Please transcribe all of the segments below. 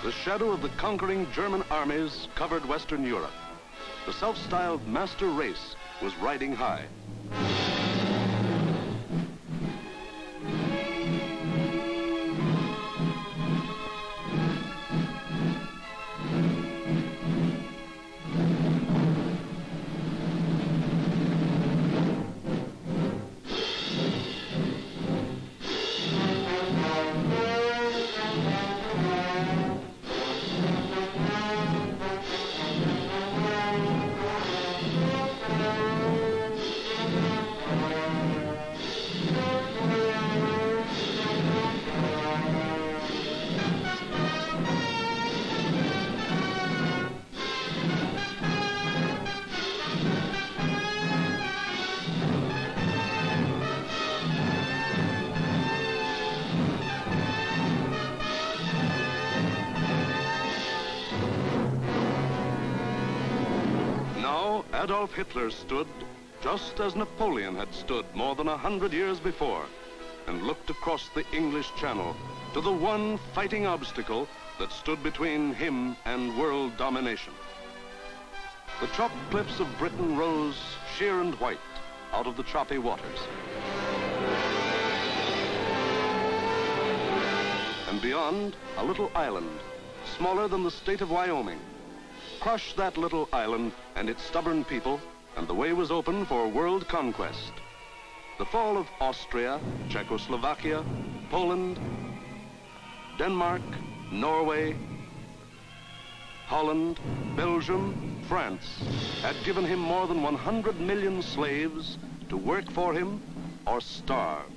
The shadow of the conquering German armies covered Western Europe. The self-styled master race was riding high. Adolf Hitler stood just as Napoleon had stood more than 100 years before, and looked across the English Channel to the one fighting obstacle that stood between him and world domination. The chopped cliffs of Britain rose sheer and white out of the choppy waters. And beyond, a little island, smaller than the state of Wyoming. Crush that little island and its stubborn people, and the way was open for world conquest. The fall of Austria, Czechoslovakia, Poland, Denmark, Norway, Holland, Belgium, France had given him more than 100 million slaves to work for him or starve.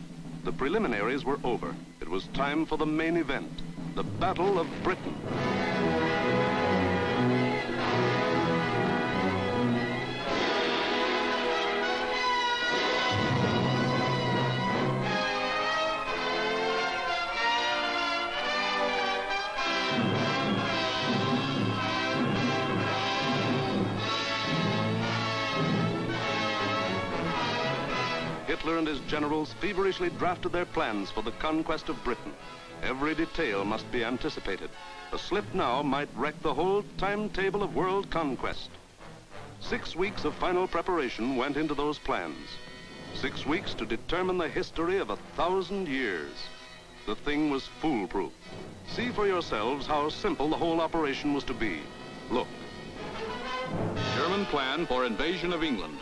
The preliminaries were over. It was time for the main event, the Battle of Britain. Hitler and his generals feverishly drafted their plans for the conquest of Britain. Every detail must be anticipated. A slip now might wreck the whole timetable of world conquest. 6 weeks of final preparation went into those plans. 6 weeks to determine the history of 1,000 years. The thing was foolproof. See for yourselves how simple the whole operation was to be. Look. German plan for invasion of England.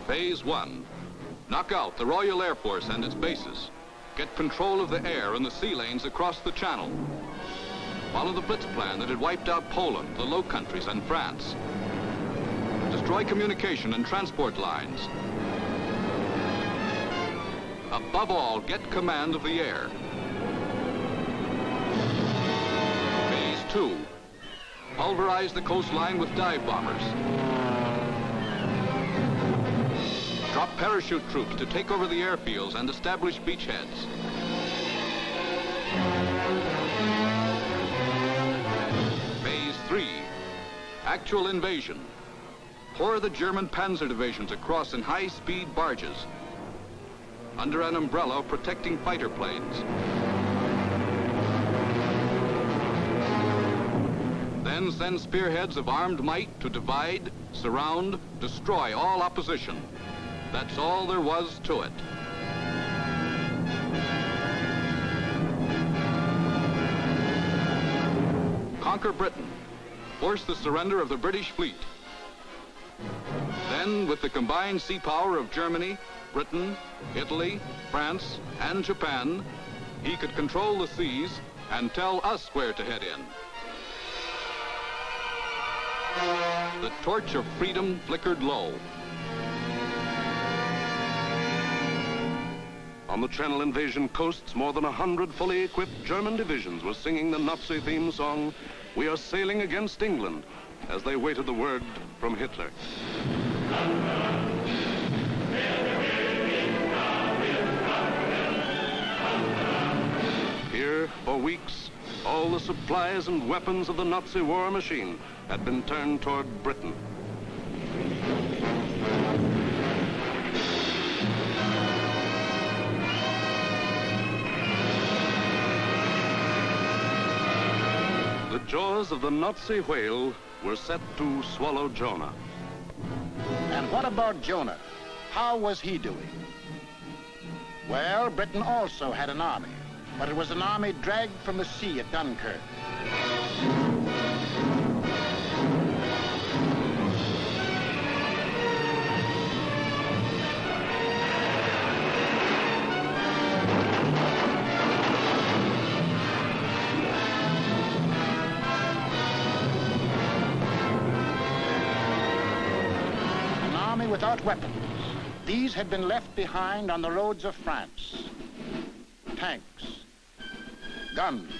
Phase 1. Knock out the Royal Air Force and its bases. Get control of the air and the sea lanes across the Channel. Follow the Blitz plan that had wiped out Poland, the Low Countries, and France. Destroy communication and transport lines. Above all, get command of the air. Phase 2. Pulverize the coastline with dive bombers. Drop parachute troops to take over the airfields and establish beachheads. Phase 3. Actual invasion. Pour the German panzer divisions across in high-speed barges under an umbrella protecting fighter planes. Then send spearheads of armed might to divide, surround, destroy all opposition. That's all there was to it. Conquer Britain. Force the surrender of the British fleet. Then, with the combined sea power of Germany, Britain, Italy, France, and Japan, he could control the seas and tell us where to head in. The torch of freedom flickered low. On the Channel invasion coasts, more than 100 fully equipped German divisions were singing the Nazi theme song, "We are sailing against England," as they waited the word from Hitler. Here, for weeks, all the supplies and weapons of the Nazi war machine had been turned toward Britain. The jaws of the Nazi whale were set to swallow Jonah. And what about Jonah? How was he doing? Well, Britain also had an army, but it was an army dragged from the sea at Dunkirk. An army without weapons. These had been left behind on the roads of France. Tanks, guns,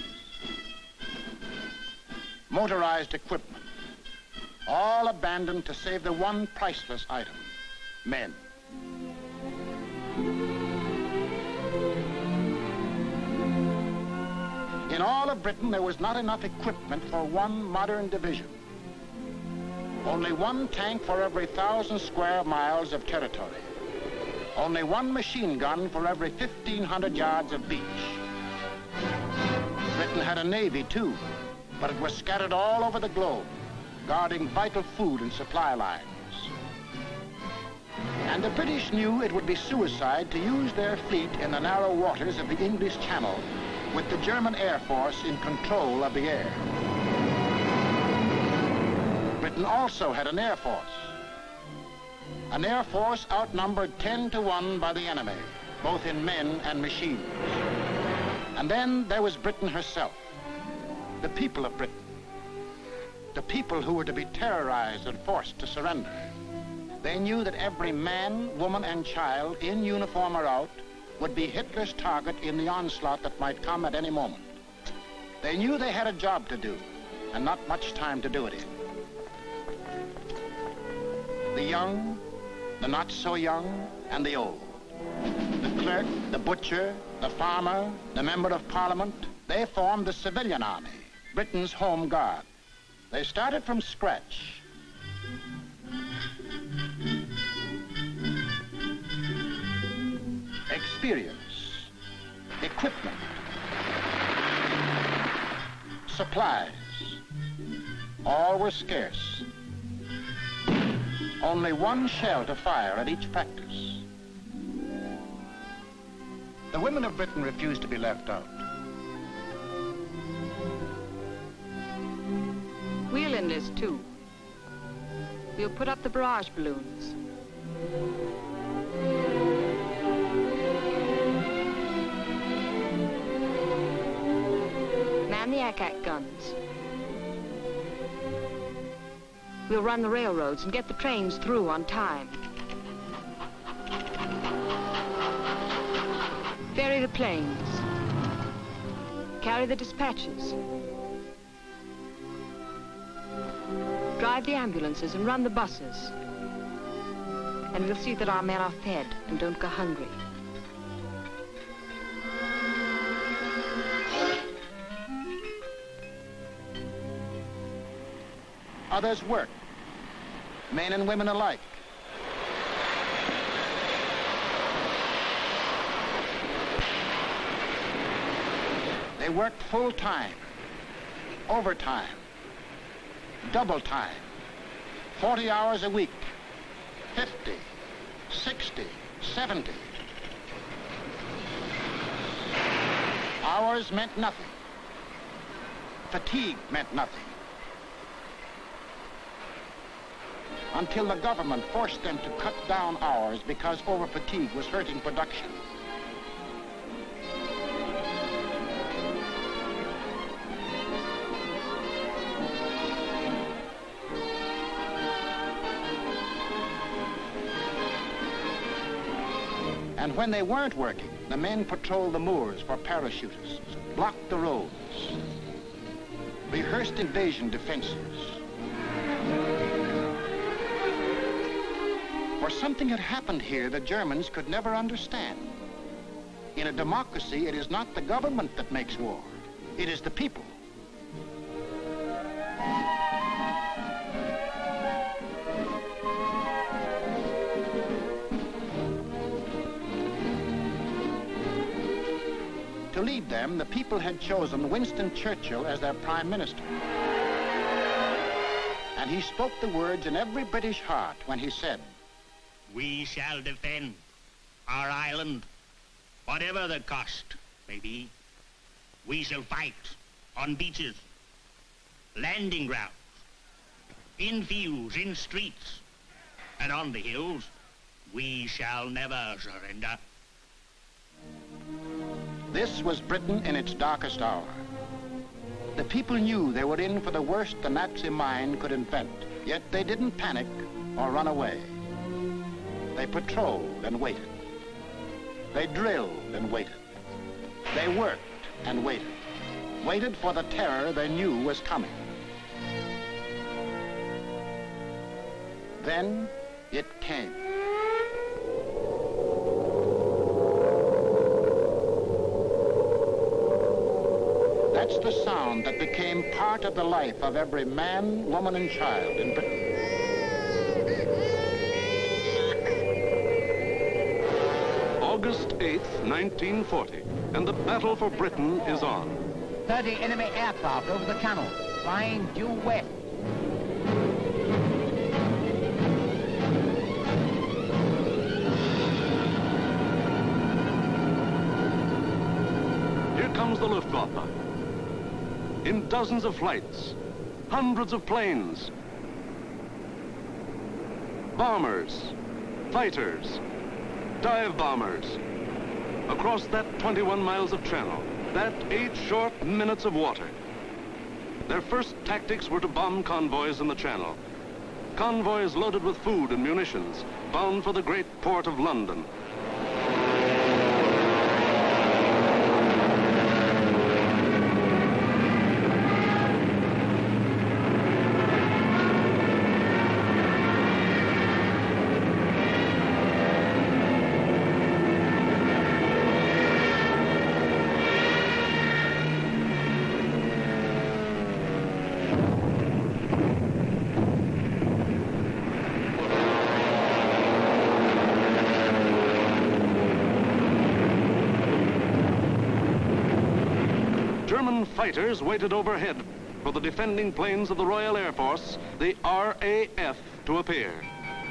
motorized equipment, all abandoned to save the one priceless item, men. In all of Britain, there was not enough equipment for one modern division. Only one tank for every 1,000 square miles of territory. Only one machine gun for every 1,500 yards of beach. Britain had a navy, too, but it was scattered all over the globe, guarding vital food and supply lines. And the British knew it would be suicide to use their fleet in the narrow waters of the English Channel with the German Air Force in control of the air. Britain also had an air force. An air force outnumbered 10 to 1 by the enemy, both in men and machines. And then there was Britain herself, the people of Britain, the people who were to be terrorized and forced to surrender. They knew that every man, woman, and child, in uniform or out, would be Hitler's target in the onslaught that might come at any moment. They knew they had a job to do, and not much time to do it in. The young, the not so young, and the old. The clerk, the butcher, the farmer, the member of parliament, they formed the civilian army, Britain's home guard. They started from scratch. Experience, equipment, supplies, all were scarce. Only one shell to fire at each practice. The women of Britain refused to be left out. We'll enlist too. We'll put up the barrage balloons. Man the Ack-Ack guns. We'll run the railroads and get the trains through on time. Ferry the planes. Carry the dispatches. Drive the ambulances and run the buses. And we'll see that our men are fed and don't go hungry. Others worked, men and women alike. They worked full time, overtime, double time, 40 hours a week, 50, 60, 70. Hours meant nothing. Fatigue meant nothing. Until the government forced them to cut down hours because over-fatigue was hurting production. And when they weren't working, the men patrolled the moors for parachutists, blocked the roads, rehearsed invasion defenses. For something had happened here the Germans could never understand. In a democracy, it is not the government that makes war. It is the people. To lead them, the people had chosen Winston Churchill as their prime minister. And he spoke the words in every British heart when he said, "We shall defend our island, whatever the cost may be. We shall fight on beaches, landing grounds, in fields, in streets, and on the hills. We shall never surrender." This was Britain in its darkest hour. The people knew they were in for the worst the Nazi mind could invent, yet they didn't panic or run away. They patrolled and waited. They drilled and waited. They worked and waited. Waited for the terror they knew was coming. Then it came. That's the sound that became part of the life of every man, woman, and child in Britain. August 8th, 1940, and the battle for Britain is on. 30 enemy aircraft over the channel, flying due west. Here comes the Luftwaffe. In dozens of flights, hundreds of planes, bombers, fighters, dive bombers, across that 21 miles of channel, that 8 short minutes of water. Their first tactics were to bomb convoys in the channel. Convoys loaded with food and munitions, bound for the great port of London. German fighters waited overhead for the defending planes of the Royal Air Force, the RAF, to appear.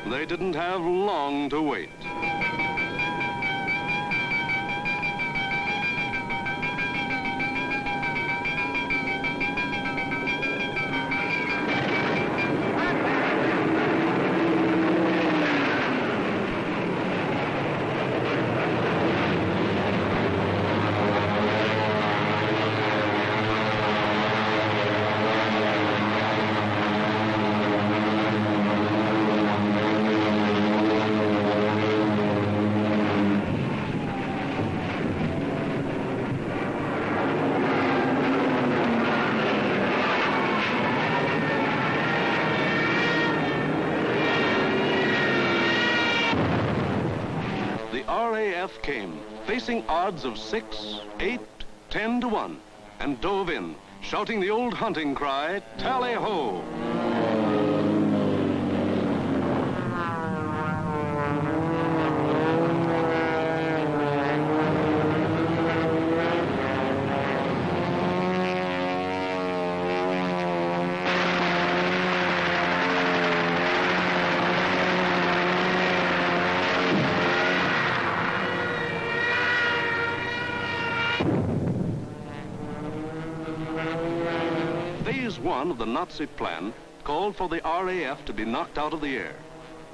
They didn't have long to wait. RAF came, facing odds of 6, 8, 10 to 1, and dove in, shouting the old hunting cry, "Tally-ho!" Phase 1 of the Nazi plan called for the RAF to be knocked out of the air.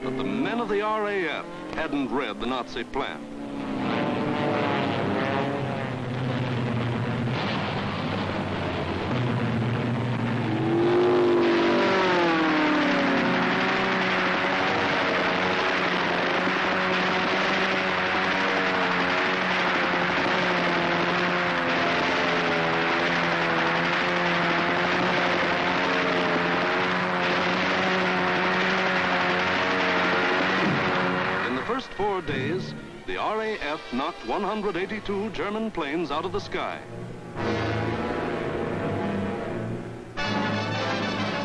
But the men of the RAF hadn't read the Nazi plan. 4 days, the RAF knocked 182 German planes out of the sky.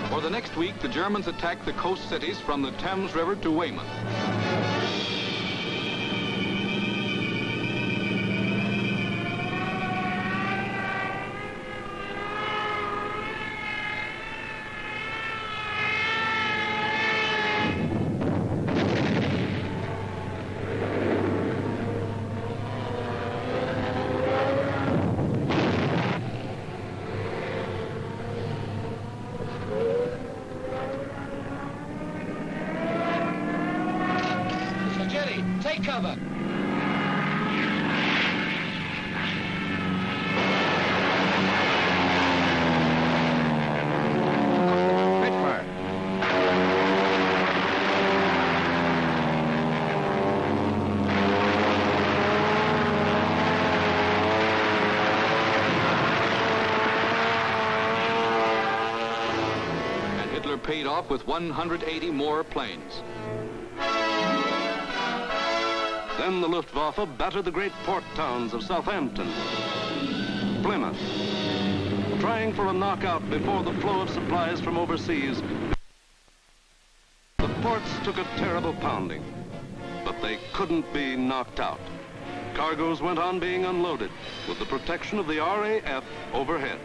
For the next week, the Germans attacked the coast cities from the Thames River to Weymouth. Take cover. Spitfire. And Hitler paid off with 180 more planes. Then the Luftwaffe battered the great port towns of Southampton, Plymouth, trying for a knockout before the flow of supplies from overseas. The ports took a terrible pounding, but they couldn't be knocked out. Cargoes went on being unloaded with the protection of the RAF overhead.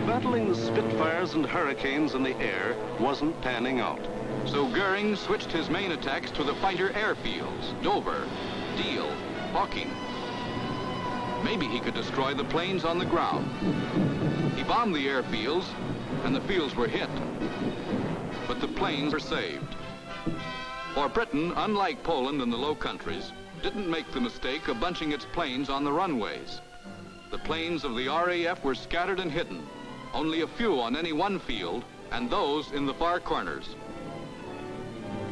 Battling the Spitfires and Hurricanes in the air wasn't panning out. So Goering switched his main attacks to the fighter airfields, Dover, Deal, Woking. Maybe he could destroy the planes on the ground. He bombed the airfields, and the fields were hit. But the planes were saved. For Britain, unlike Poland and the Low Countries, didn't make the mistake of bunching its planes on the runways. The planes of the RAF were scattered and hidden, only a few on any one field, and those in the far corners.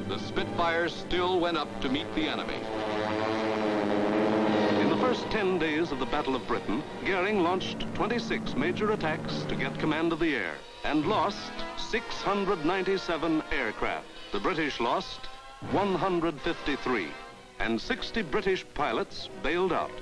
The Spitfires still went up to meet the enemy. In the first 10 days of the Battle of Britain, Goering launched 26 major attacks to get command of the air and lost 697 aircraft. The British lost 153, and 60 British pilots bailed out.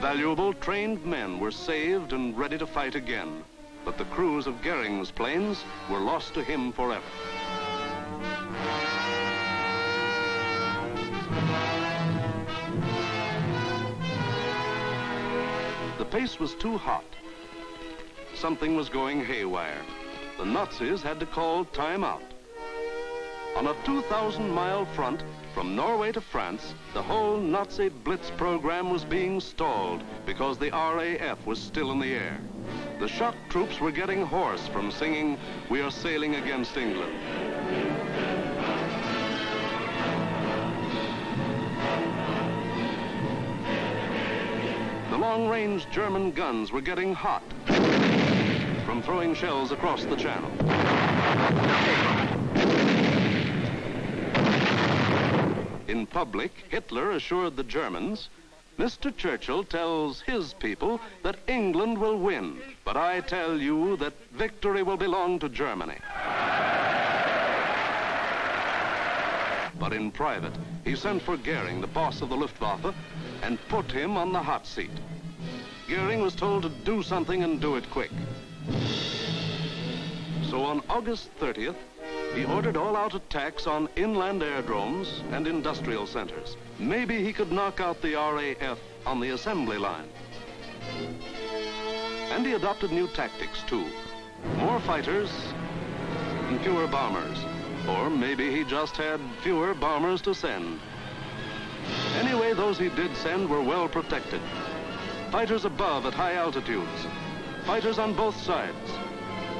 Valuable trained men were saved and ready to fight again, but the crews of Goering's planes were lost to him forever. The pace was too hot. Something was going haywire. The Nazis had to call time out. On a 2,000-mile front from Norway to France, the whole Nazi Blitz program was being stalled because the RAF was still in the air. The shock troops were getting hoarse from singing, "We are sailing against England." The long-range German guns were getting hot from throwing shells across the channel. In public, Hitler assured the Germans, "Mr. Churchill tells his people that England will win, but I tell you that victory will belong to Germany." But in private, he sent for Goering, the boss of the Luftwaffe, and put him on the hot seat. Goering was told to do something and do it quick. So on August 30th, he ordered all-out attacks on inland aerodromes and industrial centers. Maybe he could knock out the RAF on the assembly line. And he adopted new tactics, too. More fighters and fewer bombers. Or maybe he just had fewer bombers to send. Anyway, those he did send were well protected. Fighters above at high altitudes. Fighters on both sides.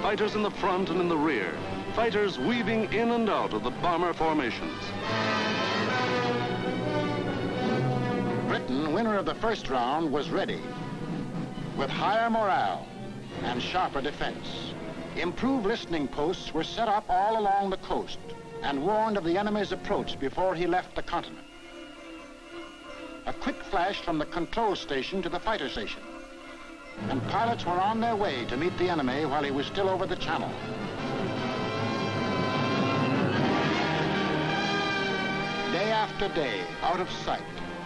Fighters in the front and in the rear. Fighters weaving in and out of the bomber formations. Britain, winner of the first round, was ready. With higher morale and sharper defense, improved listening posts were set up all along the coast and warned of the enemy's approach before he left the continent. A quick flash from the control station to the fighter station, and pilots were on their way to meet the enemy while he was still over the channel. Day after day, out of sight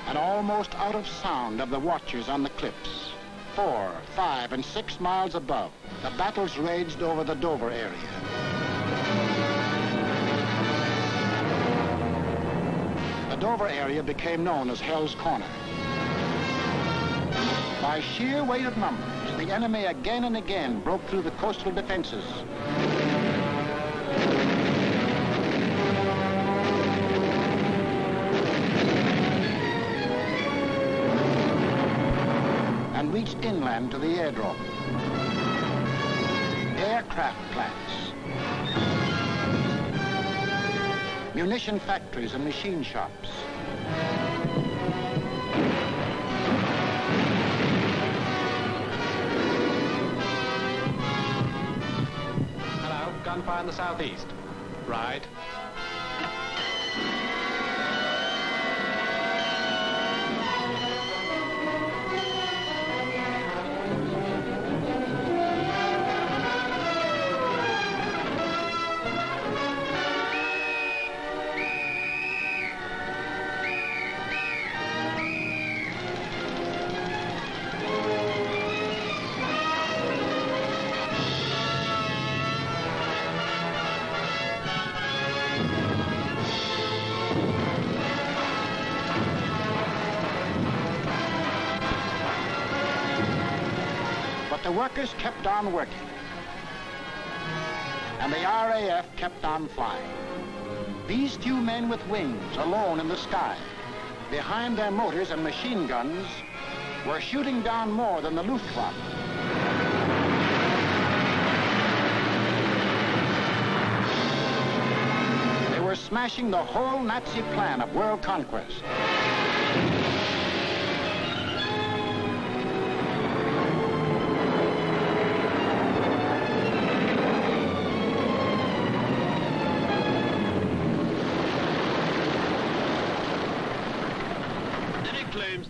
and almost out of sound of the watchers on the cliffs, 4, 5, and 6 miles above, the battles raged over the Dover area. The Dover area became known as Hell's Corner. By sheer weight of numbers, the enemy again and again broke through the coastal defenses. And reached inland to the airdrome. Aircraft plants, munition factories and machine shops. Hello, gunfire in the southeast. Right. The workers kept on working, and the RAF kept on flying. These few men with wings, alone in the sky, behind their motors and machine guns, were shooting down more than the Luftwaffe. They were smashing the whole Nazi plan of world conquest.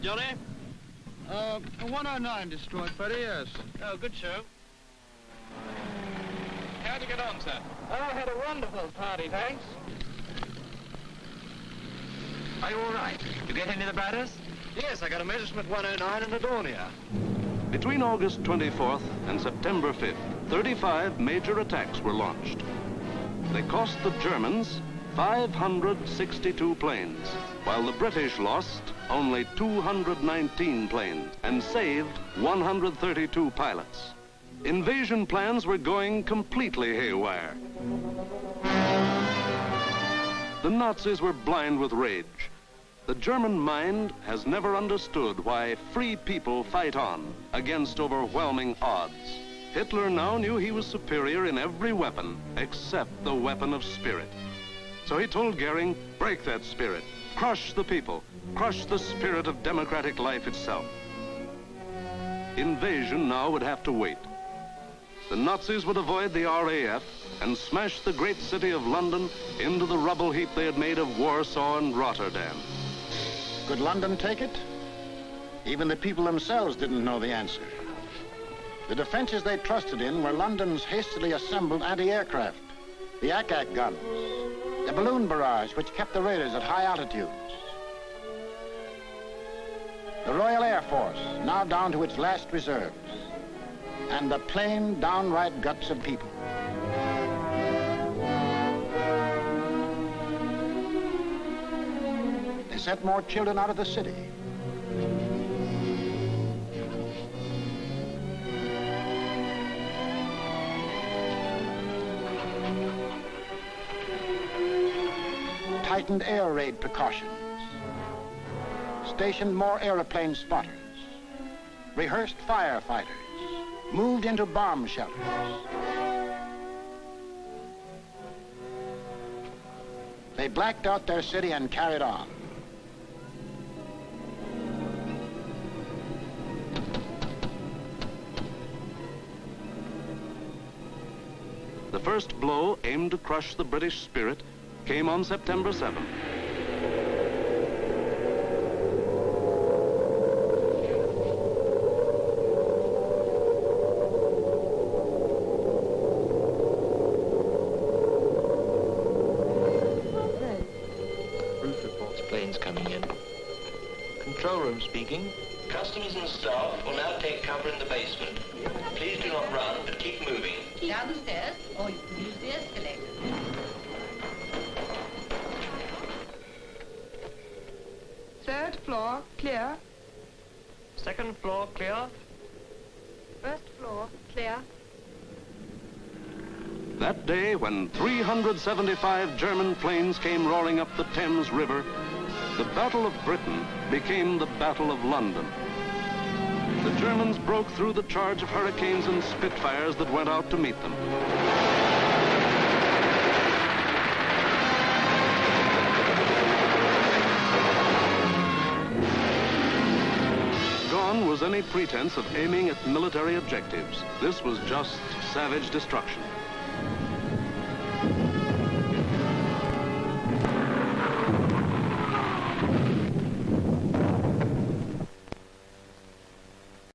Johnny? 109 destroyed, Freddie, yes. Oh, good show. How'd you get on, sir? Oh, I had a wonderful party, thanks. Are you all right? You get any of the batters? Yes, I got a Messerschmitt 109 in the Dornier. Between August 24th and September 5th, 35 major attacks were launched. They cost the Germans 562 planes, while the British lost only 219 planes and saved 132 pilots. Invasion plans were going completely haywire. The Nazis were blind with rage. The German mind has never understood why free people fight on against overwhelming odds. Hitler now knew he was superior in every weapon except the weapon of spirit. So he told Goering, break that spirit, crush the people, crush the spirit of democratic life itself. Invasion now would have to wait. The Nazis would avoid the RAF and smash the great city of London into the rubble heap they had made of Warsaw and Rotterdam. Could London take it? Even the people themselves didn't know the answer. The defenses they trusted in were London's hastily assembled anti-aircraft, the Ack-Ack guns, the balloon barrage which kept the raiders at high altitudes, the Royal Air Force, now down to its last reserves, and the plain, downright guts of people. They sent more children out of the city. Tightened air raid precautions, stationed more airplane spotters, rehearsed firefighters, moved into bomb shelters. They blacked out their city and carried on. The first blow, aimed to crush the British spirit, came on September 7th. Roof reports planes coming in. Control room speaking. Customers and staff will now take cover in the basement. Please do not run, but keep moving. Down the stairs, or you can use the escalator. Third floor, clear. Second floor clear. First floor, clear. That day, when 375 German planes came roaring up the Thames River, the Battle of Britain became the Battle of London. The Germans broke through the charge of Hurricanes and Spitfires that went out to meet them. Gone was any pretense of aiming at military objectives. This was just savage destruction.